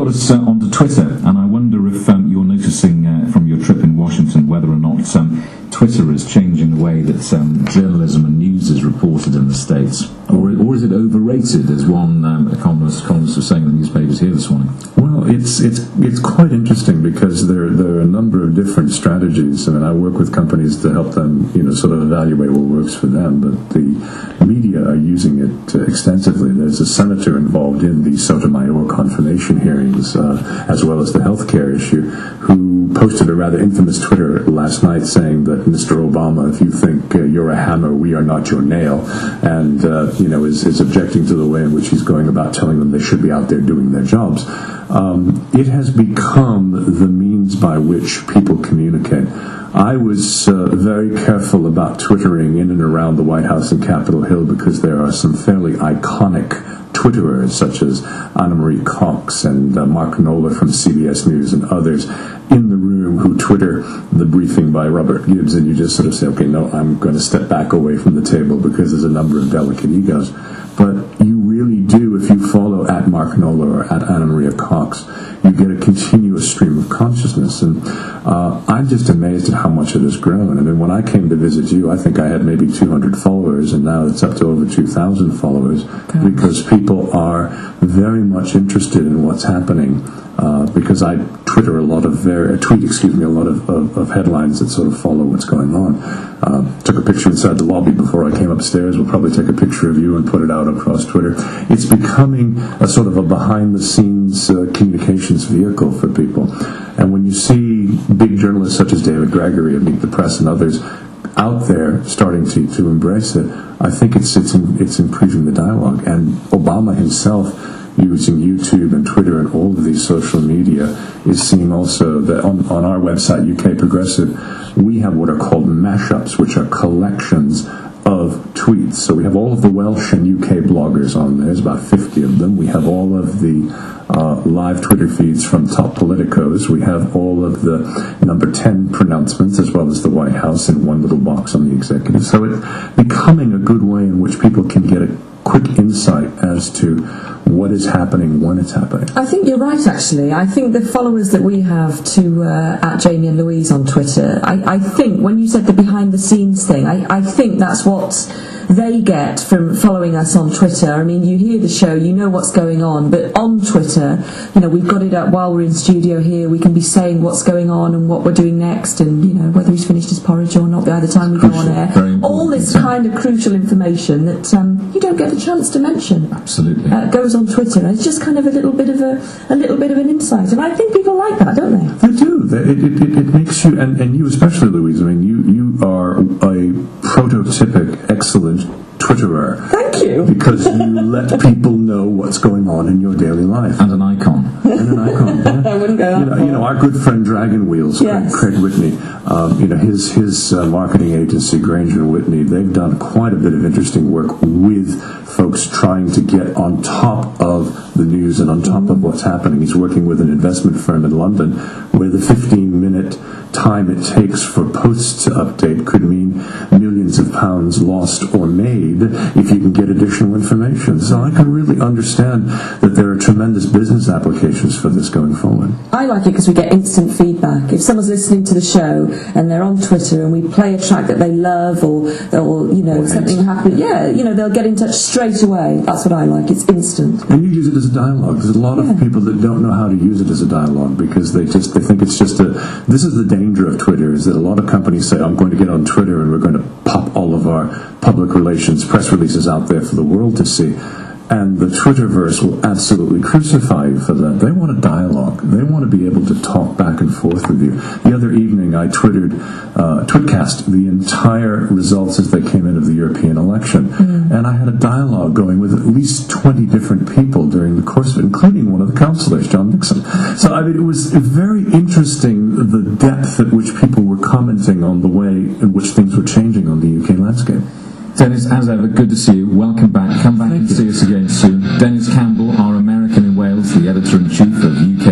got us onto Twitter, and I wonder if you're noticing from your trip in Washington whether or not Twitter is changing the way that journalism and news is reported in the States, or is it overrated, as one economist was saying in the newspapers here this morning? Well, it's quite interesting because there are a number of different strategies. I mean, I work with companies to help them, sort of evaluate what works for them, but the media are using it extensively. There's a senator involved in the Sotomayor confirmation hearings, as well as the healthcare issue, who posted a rather infamous Twitter last night saying that Mr. Obama, if you think you're a hammer, we are not your nail, and is objecting to the way in which he's going about telling them they should be out there doing their jobs. It has become the means by which people communicate. I was very careful about Twittering in and around the White House and Capitol Hill because there are some fairly iconic Twitterers such as Anna Marie Cox and Mark Knoller from CBS News and others in the room who Twitter the briefing by Robert Gibbs, and you just sort of say, okay, no, I'm going to step back away from the table because there's a number of delicate egos. But you really do, if you follow at Mark Knoller or at Anna Maria Cox, you get a continuous stream of consciousness. And I'm just amazed at how much it has grown. I mean, when I came to visit you, I think I had maybe 200 followers, and now it's up to over 2,000 followers, because people are very much interested in what's happening. Because I tweet a lot of headlines that sort of follow what's going on. Took a picture inside the lobby before I came upstairs. We'll probably take a picture of you and put it out across Twitter. It's becoming a sort of a behind-the-scenes communications vehicle for people. And when you see big journalists such as David Gregory of Meet the Press and others out there starting to embrace it, I think it's improving the dialogue. And Obama himself, using YouTube and Twitter and all of these social media, is seeing also that on our website, UK Progressive, we have what are called mashups, which are collections of tweets. So we have all of the Welsh and UK bloggers on there. There's about 50 of them. We have all of the live Twitter feeds from top politicos. We have all of the number 10 pronouncements, as well as the White House in one little box on the executive. So it's becoming a good way in which people can get a quick insight as to what is happening when it's happening. I think you're right, actually. I think the followers that we have to at Jamie and Louise on Twitter, I think when you said the behind the scenes thing, I think that's what they get from following us on Twitter. I mean, you hear the show, you know what's going on, but on Twitter, we've got it up while we're in studio here. We can be saying what's going on and what we're doing next, and whether he's finished his porridge or not by the time we go on air. All this kind of crucial information that you don't get a chance to mention. Absolutely. Goes on Twitter, and it's just kind of a little bit of an insight, and I think people like that, don't they? They do. It makes you, and you especially, Louise. I mean, you are a prototypic excellent Twitterer. Thank you. Because you let people know what's going on in your daily life. And an icon. Yeah. I wouldn't go that far. Our good friend Dragon Wheels, yes. Craig Whitney, his marketing agency, Granger and Whitney, they've done quite a bit of interesting work with folks trying to get on top of the news and on top of what's happening. He's working with an investment firm in London where the 15-minute time it takes for posts to update could mean millions of pounds lost or made if you can get additional information. So I can really understand that there are tremendous business applications for this going forward. I like it because we get instant feedback. If someone's listening to the show and they're on Twitter and we play a track that they love or something happens, they'll get in touch straight away. That's what I like. It's instant. And you use it as a dialogue. There's a lot of people that don't know how to use it as a dialogue because they think it's just this is the danger of Twitter, is that a lot of companies say, I'm going to get on Twitter and we're going to pop all of our public relations press releases out there for the world to see. And the Twitterverse will absolutely crucify you for that. They want a dialogue. They want to be able to talk back and forth with you. The other evening I Twitcast the entire results as they came in of the European election. And I had a dialogue going with at least 20 different people during the course of it, including one of the councillors, John Nixon. So, it was very interesting, the depth at which people were commenting on the way in which things were changing on the UK landscape. Dennis, as ever, good to see you. Welcome back. Come back and see us again soon. Denis Campbell, our American in Wales, the editor-in-chief of UK